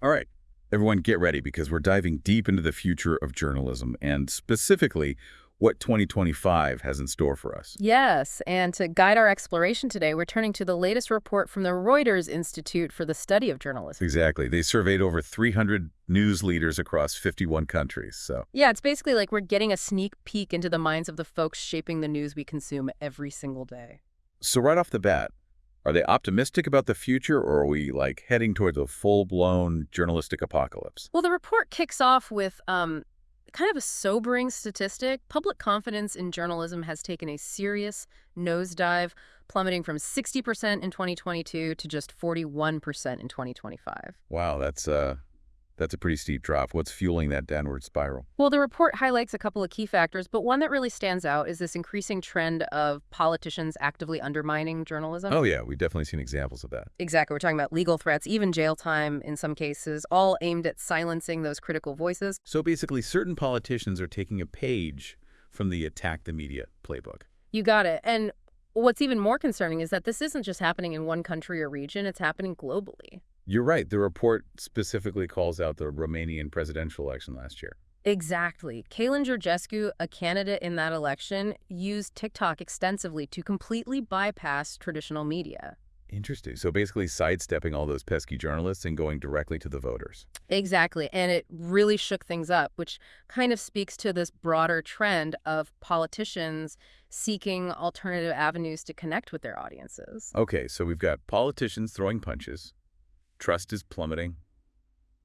All right, everyone get ready because we're diving deep into the future of journalism and specifically what 2025 has in store for us. Yes, and to guide our exploration today, we're turning to the latest report from the Reuters Institute for the Study of Journalism. Exactly. They surveyed over 300 news leaders across 51 countries. Yeah, it's basically like we're getting a sneak peek into the minds of the folks shaping the news we consume every single day. So right off the bat, are they optimistic about the future or are we like heading towards a full-blown journalistic apocalypse? Well, the report kicks off with kind of a sobering statistic. Public confidence in journalism has taken a serious nosedive, plummeting from 60% in 2022 to just 41% in 2025. Wow, that's a pretty steep drop. What's fueling that downward spiral? Well, the report highlights a couple of key factors, but one that really stands out is this increasing trend of politicians actively undermining journalism. Oh yeah, we've definitely seen examples of that. Exactly. We're talking about legal threats, even jail time in some cases, all aimed at silencing those critical voices. So basically, certain politicians are taking a page from the attack the media playbook. You got it. And what's even more concerning is that this isn't just happening in one country or region, it's happening globally. You're right. The report specifically calls out the Romanian presidential election last year. Exactly. Kalin Georgescu, a candidate in that election, used TikTok extensively to completely bypass traditional media. Interesting. So basically sidestepping all those pesky journalists and going directly to the voters. Exactly. And it really shook things up, which kind of speaks to this broader trend of politicians seeking alternative avenues to connect with their audiences. Okay, so we've got politicians throwing punches. Trust is plummeting.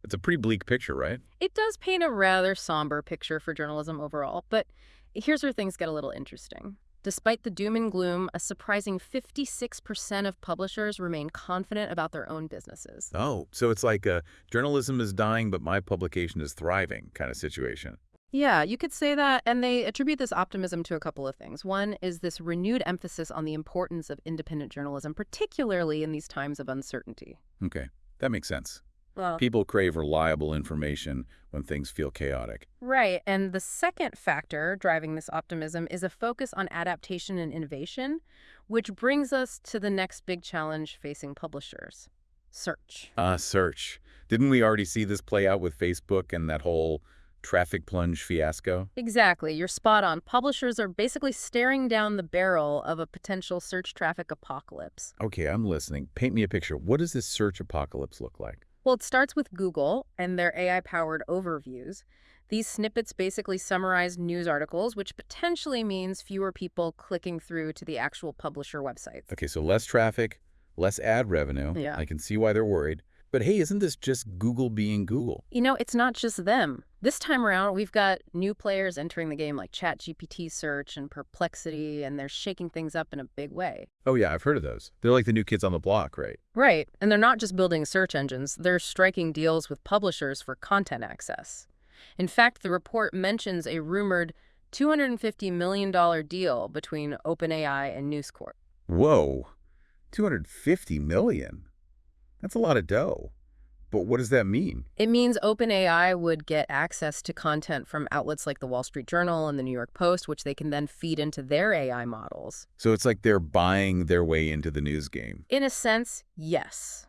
It's a pretty bleak picture, right? It does paint a rather somber picture for journalism overall, but here's where things get a little interesting. Despite the doom and gloom, a surprising 56% of publishers remain confident about their own businesses. Oh, so it's like a journalism is dying, but my publication is thriving kind of situation. Yeah, you could say that, and they attribute this optimism to a couple of things. One is this renewed emphasis on the importance of independent journalism, particularly in these times of uncertainty. Okay, that makes sense. Well, People crave reliable information when things feel chaotic. right. And the second factor driving this optimism is a focus on adaptation and innovation, which brings us to the next big challenge facing publishers: search. Search. Didn't we already see this play out with Facebook and that whole traffic plunge fiasco? Exactly. You're spot on. Publishers are basically staring down the barrel of a potential search traffic apocalypse. Okay, I'm listening. Paint me a picture. What does this search apocalypse look like? Well, it starts with Google and their AI-powered overviews. These snippets basically summarize news articles, which potentially means fewer people clicking through to the actual publisher websites. Okay, so less traffic, less ad revenue. Yeah. I can see why they're worried. But hey, isn't this just Google being Google? You know, it's not just them. This time around, we've got new players entering the game like ChatGPT Search and Perplexity, and they're shaking things up in a big way. Oh yeah, I've heard of those. They're like the new kids on the block, right? Right, and they're not just building search engines, they're striking deals with publishers for content access. In fact, the report mentions a rumored $250 million deal between OpenAI and News Corp. Whoa, 250 million? That's a lot of dough. But what does that mean? It means OpenAI would get access to content from outlets like the Wall Street Journal and the New York Post, which they can then feed into their AI models. So it's like they're buying their way into the news game. In a sense, yes.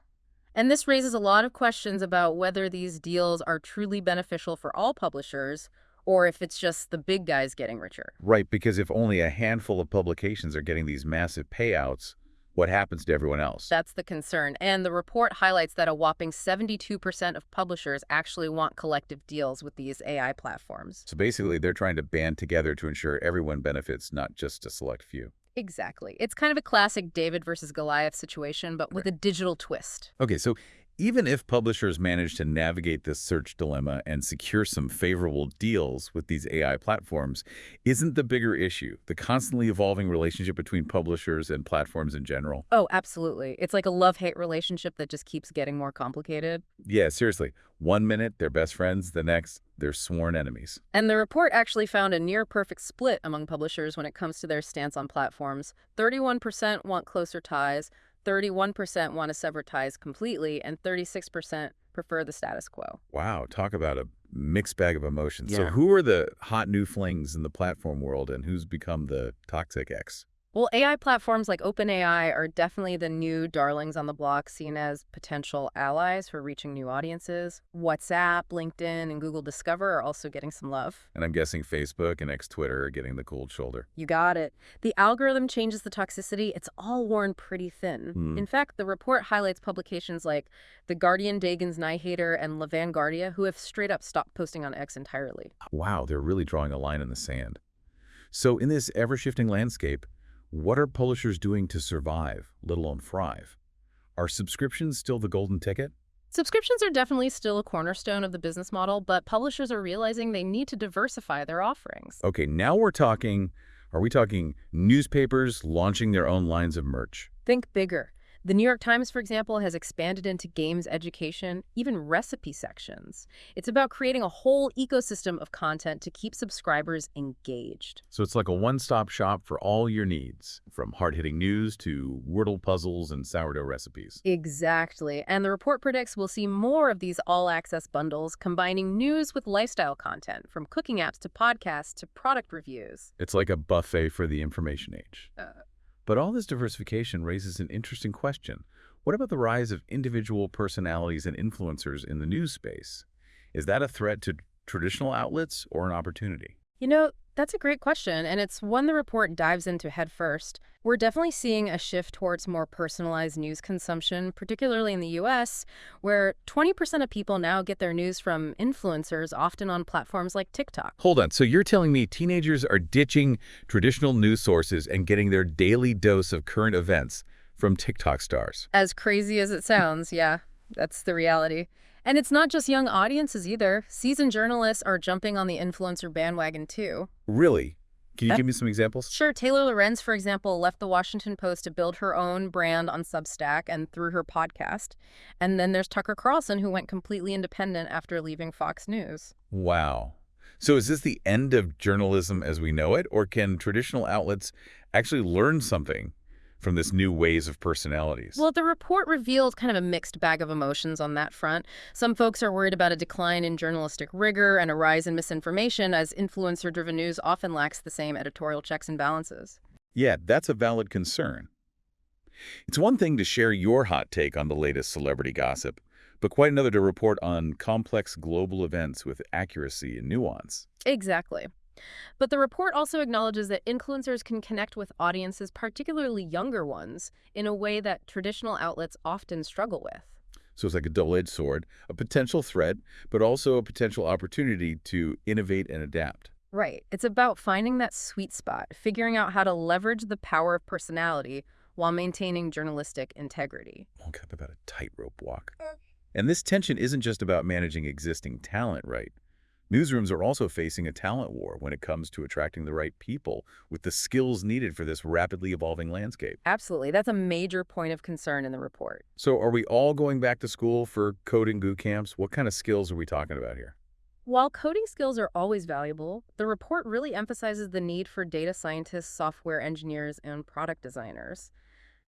And this raises a lot of questions about whether these deals are truly beneficial for all publishers or if it's just the big guys getting richer. Right, because if only a handful of publications are getting these massive payouts, what happens to everyone else? That's the concern. And the report highlights that a whopping 72% of publishers actually want collective deals with these AI platforms. So basically, they're trying to band together to ensure everyone benefits, not just a select few. Exactly. It's kind of a classic David versus Goliath situation, but with a digital twist. Okay, so even if publishers manage to navigate this search dilemma and secure some favorable deals with these AI platforms, isn't the bigger issue the constantly evolving relationship between publishers and platforms in general? Oh, absolutely. It's like a love-hate relationship that just keeps getting more complicated. Yeah, seriously. One minute, they're best friends. The next, they're sworn enemies. And the report actually found a near-perfect split among publishers when it comes to their stance on platforms. 31% want closer ties, 31% want to sever ties completely, and 36% prefer the status quo. Wow, talk about a mixed bag of emotions. So Yeah. who are the hot new flings in the platform world and who's become the toxic ex? Well, AI platforms like OpenAI are definitely the new darlings on the block, seen as potential allies for reaching new audiences. WhatsApp, LinkedIn, and Google Discover are also getting some love. And I'm guessing Facebook and ex-Twitter are getting the cold shoulder. You got it. The algorithm changes the toxicity. It's all worn pretty thin. Hmm. In fact, the report highlights publications like The Guardian, Dagens Nyheter, and La Vanguardia, who have straight up stopped posting on X entirely. Wow, they're really drawing a line in the sand. So in this ever-shifting landscape, what are publishers doing to survive, let alone thrive? Are subscriptions still the golden ticket? Subscriptions are definitely still a cornerstone of the business model, but publishers are realizing they need to diversify their offerings. Okay, now are we talking newspapers launching their own lines of merch? Think bigger. The New York Times, for example, has expanded into games education, even recipe sections. It's about creating a whole ecosystem of content to keep subscribers engaged. So it's like a one-stop shop for all your needs, from hard-hitting news to Wordle puzzles and sourdough recipes. Exactly. And the report predicts we'll see more of these all-access bundles combining news with lifestyle content, from cooking apps to podcasts to product reviews. It's like a buffet for the information age. But all this diversification raises an interesting question. What about the rise of individual personalities and influencers in the news space? Is that a threat to traditional outlets or an opportunity? You know, that's a great question, and it's one the report dives into headfirst. We're definitely seeing a shift towards more personalized news consumption, particularly in the US, where 20% of people now get their news from influencers, often on platforms like TikTok. Hold on, so you're telling me teenagers are ditching traditional news sources and getting their daily dose of current events from TikTok stars? As crazy as it sounds, yeah, that's the reality. And it's not just young audiences either. Seasoned journalists are jumping on the influencer bandwagon too. Really? Can you give me some examples? Sure, Taylor Lorenz, for example, left the Washington Post to build her own brand on Substack and through her podcast. And then there's Tucker Carlson, who went completely independent after leaving Fox News. Wow. So is this the end of journalism as we know it, or can traditional outlets actually learn something from this new ways of personalities? Well, the report revealed kind of a mixed bag of emotions on that front. Some folks are worried about a decline in journalistic rigor and a rise in misinformation, as influencer-driven news often lacks the same editorial checks and balances. Yeah, that's a valid concern. It's one thing to share your hot take on the latest celebrity gossip, but quite another to report on complex global events with accuracy and nuance. Exactly. But the report also acknowledges that influencers can connect with audiences, particularly younger ones, in a way that traditional outlets often struggle with. So it's like a double-edged sword, a potential threat, but also a potential opportunity to innovate and adapt. Right. It's about finding that sweet spot, figuring out how to leverage the power of personality while maintaining journalistic integrity. Oh, kind of about a tightrope walk. And this tension isn't just about managing existing talent, right? Newsrooms are also facing a talent war when it comes to attracting the right people with the skills needed for this rapidly evolving landscape. Absolutely. That's a major point of concern in the report. So are we all going back to school for coding boot camps? What kind of skills are we talking about here? While coding skills are always valuable, the report really emphasizes the need for data scientists, software engineers, and product designers.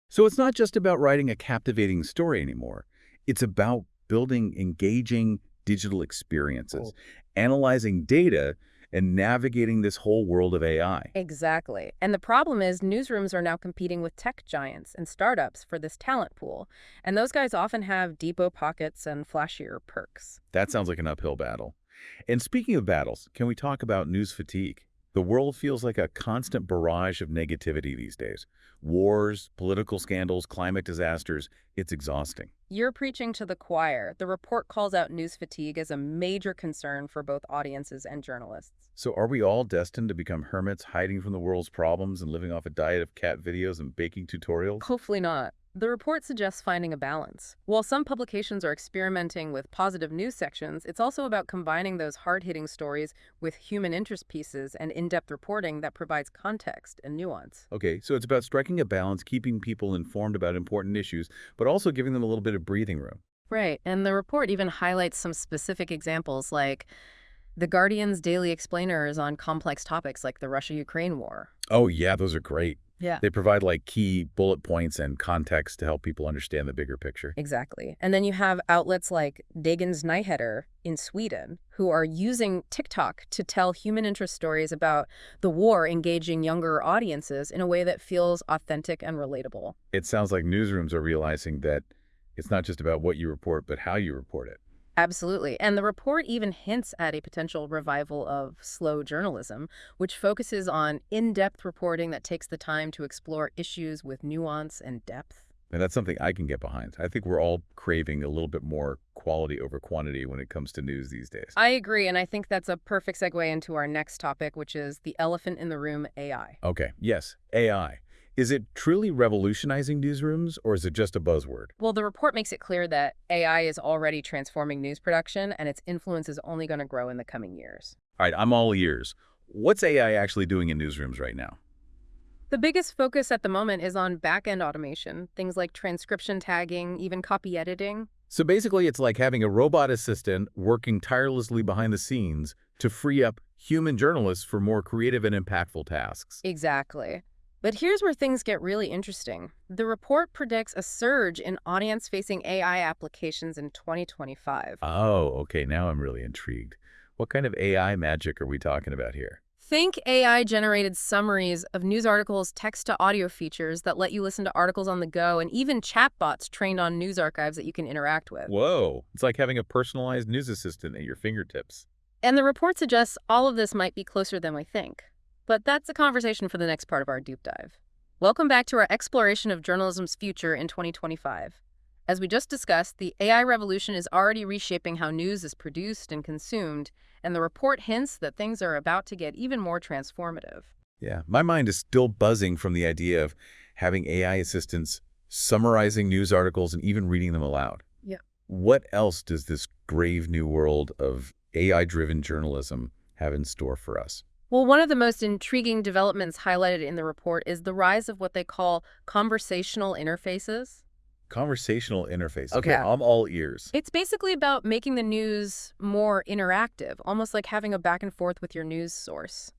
So it's not just about writing a captivating story anymore. It's about building engaging digital experiences, analyzing data, and navigating this whole world of AI. Exactly. And the problem is newsrooms are now competing with tech giants and startups for this talent pool. And those guys often have deeper pockets and flashier perks. That sounds like an uphill battle. And speaking of battles, can we talk about news fatigue? The world feels like a constant barrage of negativity these days. Wars, political scandals, climate disasters. It's exhausting. You're preaching to the choir. The report calls out news fatigue as a major concern for both audiences and journalists. So are we all destined to become hermits hiding from the world's problems and living off a diet of cat videos and baking tutorials? Hopefully not. The report suggests finding a balance. While some publications are experimenting with positive news sections, it's also about combining those hard-hitting stories with human interest pieces and in-depth reporting that provides context and nuance. Okay, so it's about striking a balance, keeping people informed about important issues, but also giving them a little bit of breathing room. Right, and the report even highlights some specific examples like The Guardian's daily explainers on complex topics like the Russia-Ukraine war. Oh yeah, those are great. Yeah. They provide like key bullet points and context to help people understand the bigger picture. Exactly. And then you have outlets like Dagens Nyheter in Sweden, who are using TikTok to tell human interest stories about the war, engaging younger audiences in a way that feels authentic and relatable. It sounds like newsrooms are realizing that it's not just about what you report, but how you report it. Absolutely. And the report even hints at a potential revival of slow journalism, which focuses on in-depth reporting that takes the time to explore issues with nuance and depth. And that's something I can get behind. I think we're all craving a little bit more quality over quantity when it comes to news these days. I agree, and I think that's a perfect segue into our next topic, which is the elephant in the room, AI. Okay, yes, AI. Is it truly revolutionizing newsrooms, or is it just a buzzword? Well, the report makes it clear that AI is already transforming news production, and its influence is only going to grow in the coming years. All right, I'm all ears. What's AI actually doing in newsrooms right now? The biggest focus at the moment is on back-end automation, things like transcription tagging, even copy editing. So basically, it's like having a robot assistant working tirelessly behind the scenes to free up human journalists for more creative and impactful tasks. Exactly. But here's where things get really interesting. The report predicts a surge in audience-facing AI applications in 2025. Oh, okay, now I'm really intrigued. What kind of AI magic are we talking about here? Think AI-generated summaries of news articles, text-to-audio features that let you listen to articles on the go, and even chatbots trained on news archives that you can interact with. Whoa, it's like having a personalized news assistant at your fingertips. And the report suggests all of this might be closer than we think. But that's a conversation for the next part of our deep dive. Welcome back to our exploration of journalism's future in 2025. As we just discussed, the AI revolution is already reshaping how news is produced and consumed, and the report hints that things are about to get even more transformative. Yeah, my mind is still buzzing from the idea of having AI assistants summarizing news articles and even reading them aloud. Yeah. What else does this grave new world of AI-driven journalism have in store for us? Well, one of the most intriguing developments highlighted in the report is the rise of what they call conversational interfaces. Conversational interface. Okay, Yeah. I'm all ears. It's basically about making the news more interactive, almost like having a back and forth with your news source.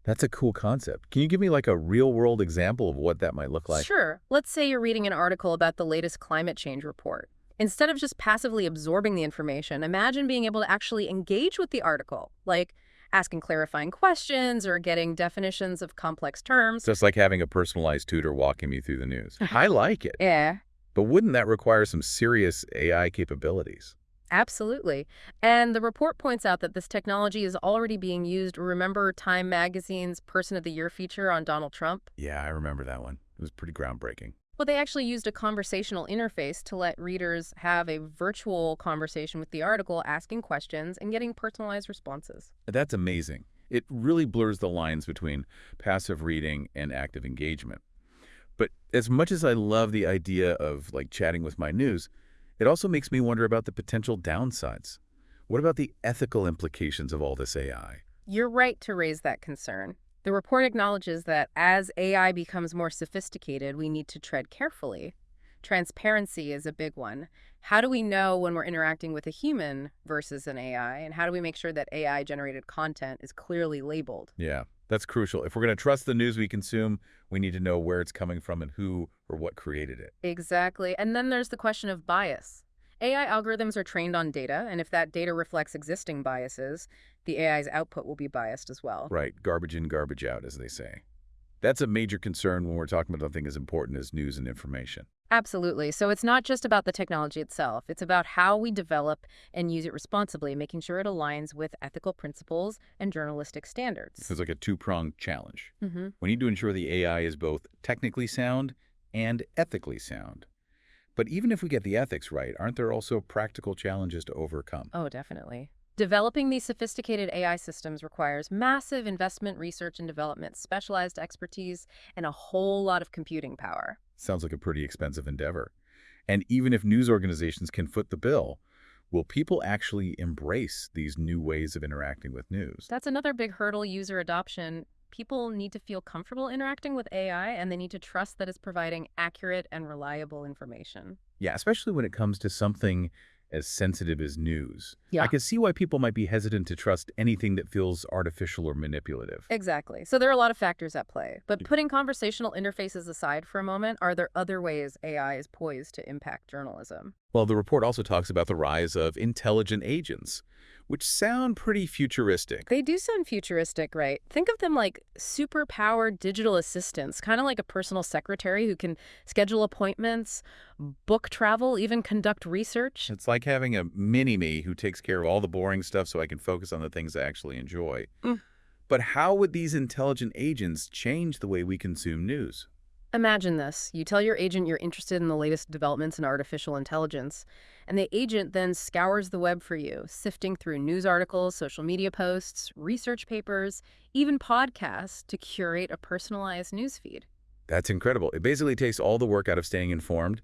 That's a cool concept. Can you give me like a real-world example of what that might look like? Sure. Let's say you're reading an article about the latest climate change report. Instead of just passively absorbing the information, imagine being able to actually engage with the article, like asking clarifying questions or getting definitions of complex terms. Just like having a personalized tutor walking me through the news. I like it. Yeah, But wouldn't that require some serious AI capabilities? absolutely. And the report points out that this technology is already being used. Remember Time Magazine's Person of the Year feature on Donald Trump? Yeah, I remember that one. It was pretty groundbreaking. Well, they actually used a conversational interface to let readers have a virtual conversation with the article, asking questions and getting personalized responses. That's amazing. It really blurs the lines between passive reading and active engagement. But as much as I love the idea of like chatting with my news, it also makes me wonder about the potential downsides. What about the ethical implications of all this AI? You're right to raise that concern. The report acknowledges that as AI becomes more sophisticated, we need to tread carefully. Transparency is a big one. How do we know when we're interacting with a human versus an AI? And how do we make sure that AI-generated content is clearly labeled? Yeah, that's crucial. If we're going to trust the news we consume, we need to know where it's coming from and who or what created it. Exactly. And then there's the question of bias. AI algorithms are trained on data, and if that data reflects existing biases, the AI's output will be biased as well. Right, garbage in, garbage out, as they say. That's a major concern when we're talking about something as important as news and information. Absolutely. So it's not just about the technology itself. It's about how we develop and use it responsibly, making sure it aligns with ethical principles and journalistic standards. It's like a two-pronged challenge. Mm-hmm. We need to ensure the AI is both technically sound and ethically sound. But even if we get the ethics right, aren't there also practical challenges to overcome? Oh, definitely. Developing these sophisticated AI systems requires massive investment, research and development, specialized expertise, and a whole lot of computing power. Sounds like a pretty expensive endeavor. And even if news organizations can foot the bill, will people actually embrace these new ways of interacting with news? That's another big hurdle: user adoption. People need to feel comfortable interacting with AI, and they need to trust that it's providing accurate and reliable information. Yeah, especially when it comes to something as sensitive as news. I Yeah. can see why people might be hesitant to trust anything that feels artificial or manipulative. Exactly. So there are a lot of factors at play. But putting conversational interfaces aside for a moment, are there other ways AI is poised to impact journalism? Well, the report also talks about the rise of intelligent agents, which sound pretty futuristic. They do sound futuristic, right? Think of them like super-powered digital assistants, kind of like a personal secretary who can schedule appointments, book travel, even conduct research. It's like having a mini-me who takes care of all the boring stuff so I can focus on the things I actually enjoy. Mm. But how would these intelligent agents change the way we consume news? Imagine this. You tell your agent you're interested in the latest developments in artificial intelligence, and the agent then scours the web for you, sifting through news articles, social media posts, research papers, even podcasts to curate a personalized newsfeed. That's incredible. It basically takes all the work out of staying informed.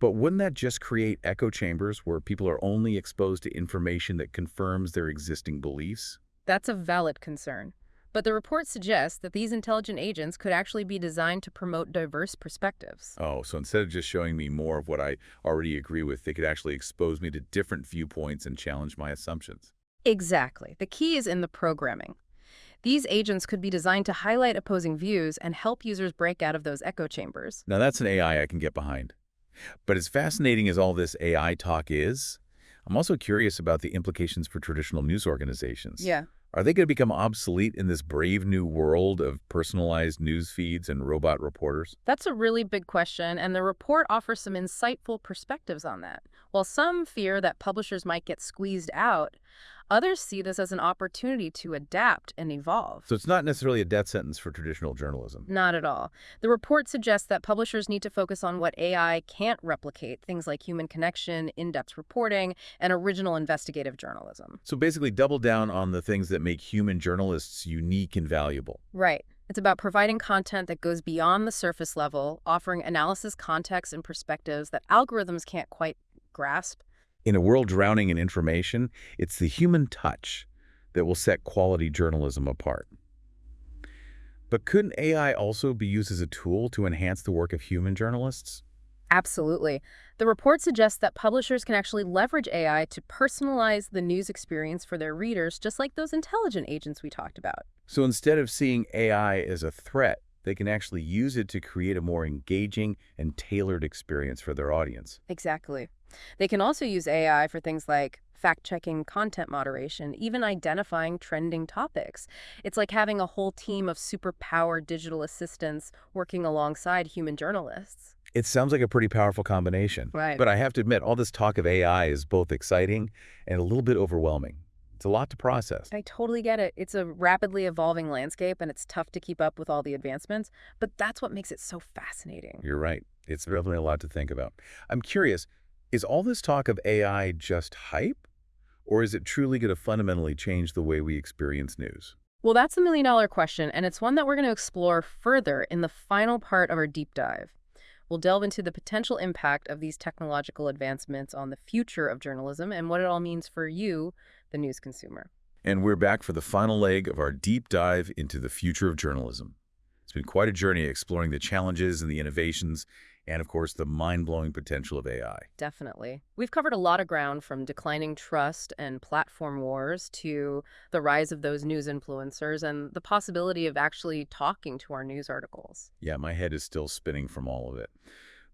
But wouldn't that just create echo chambers where people are only exposed to information that confirms their existing beliefs? That's a valid concern. But the report suggests that these intelligent agents could actually be designed to promote diverse perspectives. Oh, so instead of just showing me more of what I already agree with, they could actually expose me to different viewpoints and challenge my assumptions. Exactly. The key is in the programming. These agents could be designed to highlight opposing views and help users break out of those echo chambers. Now that's an AI I can get behind. But as fascinating as all this AI talk is, I'm also curious about the implications for traditional news organizations. Yeah. Are they going to become obsolete in this brave new world of personalized news feeds and robot reporters? That's a really big question, and the report offers some insightful perspectives on that. While some fear that publishers might get squeezed out, others see this as an opportunity to adapt and evolve. So it's not necessarily a death sentence for traditional journalism. Not at all. The report suggests that publishers need to focus on what AI can't replicate, things like human connection, in-depth reporting, and original investigative journalism. So basically double down on the things that make human journalists unique and valuable. Right. It's about providing content that goes beyond the surface level, offering analysis, context, and perspectives that algorithms can't quite grasp. In a world drowning in information, it's the human touch that will set quality journalism apart. But couldn't AI also be used as a tool to enhance the work of human journalists? Absolutely. The report suggests that publishers can actually leverage AI to personalize the news experience for their readers, just like those intelligent agents we talked about. So instead of seeing AI as a threat, they can actually use it to create a more engaging and tailored experience for their audience. Exactly. They can also use AI for things like fact-checking content moderation, even identifying trending topics. It's like having a whole team of super-powered digital assistants working alongside human journalists. It sounds like a pretty powerful combination. Right. But I have to admit, all this talk of AI is both exciting and a little bit overwhelming. It's a lot to process. I totally get it. It's a rapidly evolving landscape, and it's tough to keep up with all the advancements, but that's what makes it so fascinating. You're right. It's definitely a lot to think about. I'm curious, is all this talk of AI just hype? Or is it truly going to fundamentally change the way we experience news? Well, that's the million-dollar question, and it's one that we're going to explore further in the final part of our deep dive. We'll delve into the potential impact of these technological advancements on the future of journalism and what it all means for you, the news consumer. And we're back for the final leg of our deep dive into the future of journalism. It's been quite a journey exploring the challenges and the innovations and, of course, the mind-blowing potential of AI. Definitely. We've covered a lot of ground, from declining trust and platform wars to the rise of those news influencers and the possibility of actually talking to our news articles. Yeah, my head is still spinning from all of it.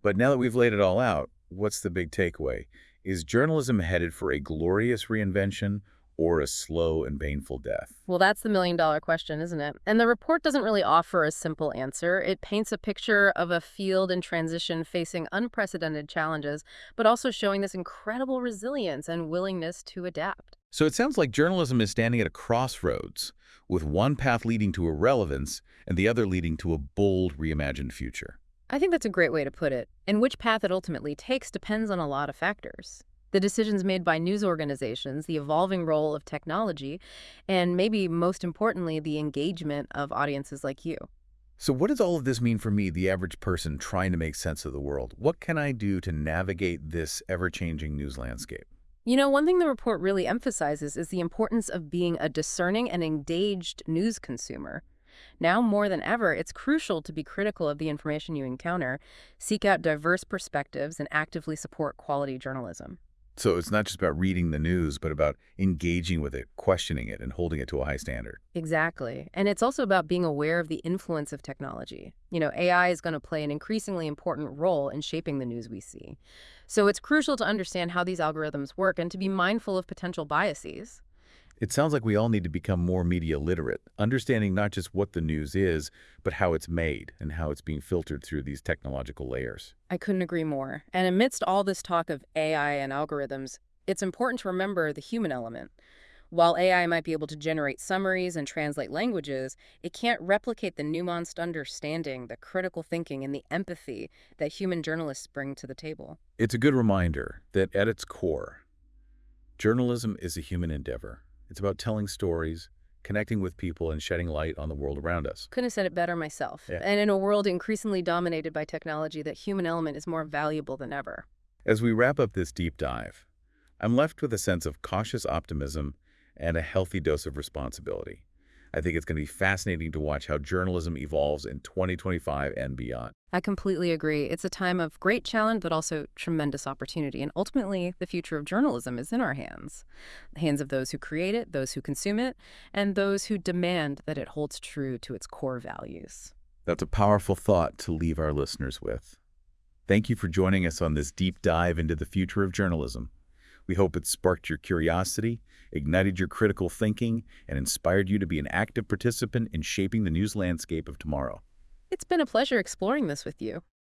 But now that we've laid it all out, what's the big takeaway? Is journalism headed for a glorious reinvention or a slow and painful death? Well, that's the million-dollar question, isn't it? And the report doesn't really offer a simple answer. It paints a picture of a field in transition facing unprecedented challenges, but also showing this incredible resilience and willingness to adapt. So it sounds like journalism is standing at a crossroads, with one path leading to irrelevance and the other leading to a bold, reimagined future. I think that's a great way to put it. And which path it ultimately takes depends on a lot of factors. The decisions made by news organizations, the evolving role of technology, and maybe most importantly, the engagement of audiences like you. So what does all of this mean for me, the average person trying to make sense of the world? What can I do to navigate this ever-changing news landscape? You know, one thing the report really emphasizes is the importance of being a discerning and engaged news consumer. Now more than ever, it's crucial to be critical of the information you encounter, seek out diverse perspectives, and actively support quality journalism. So it's not just about reading the news, but about engaging with it, questioning it, and holding it to a high standard. Exactly. And it's also about being aware of the influence of technology. AI is going to play an increasingly important role in shaping the news we see. So it's crucial to understand how these algorithms work and to be mindful of potential biases. It sounds like we all need to become more media literate, understanding not just what the news is, but how it's made and how it's being filtered through these technological layers. I couldn't agree more. And amidst all this talk of AI and algorithms, it's important to remember the human element. While AI might be able to generate summaries and translate languages, it can't replicate the nuanced understanding, the critical thinking, and the empathy that human journalists bring to the table. It's a good reminder that at its core, journalism is a human endeavor. It's about telling stories, connecting with people, and shedding light on the world around us. Couldn't have said it better myself. Yeah. And in a world increasingly dominated by technology, that human element is more valuable than ever. As we wrap up this deep dive, I'm left with a sense of cautious optimism and a healthy dose of responsibility. I think it's going to be fascinating to watch how journalism evolves in 2025 and beyond. I completely agree. It's a time of great challenge, but also tremendous opportunity. And ultimately, the future of journalism is in our hands. The hands of those who create it, those who consume it, and those who demand that it holds true to its core values. That's a powerful thought to leave our listeners with. Thank you for joining us on this deep dive into the future of journalism. We hope it sparked your curiosity, ignited your critical thinking, and inspired you to be an active participant in shaping the news landscape of tomorrow. It's been a pleasure exploring this with you.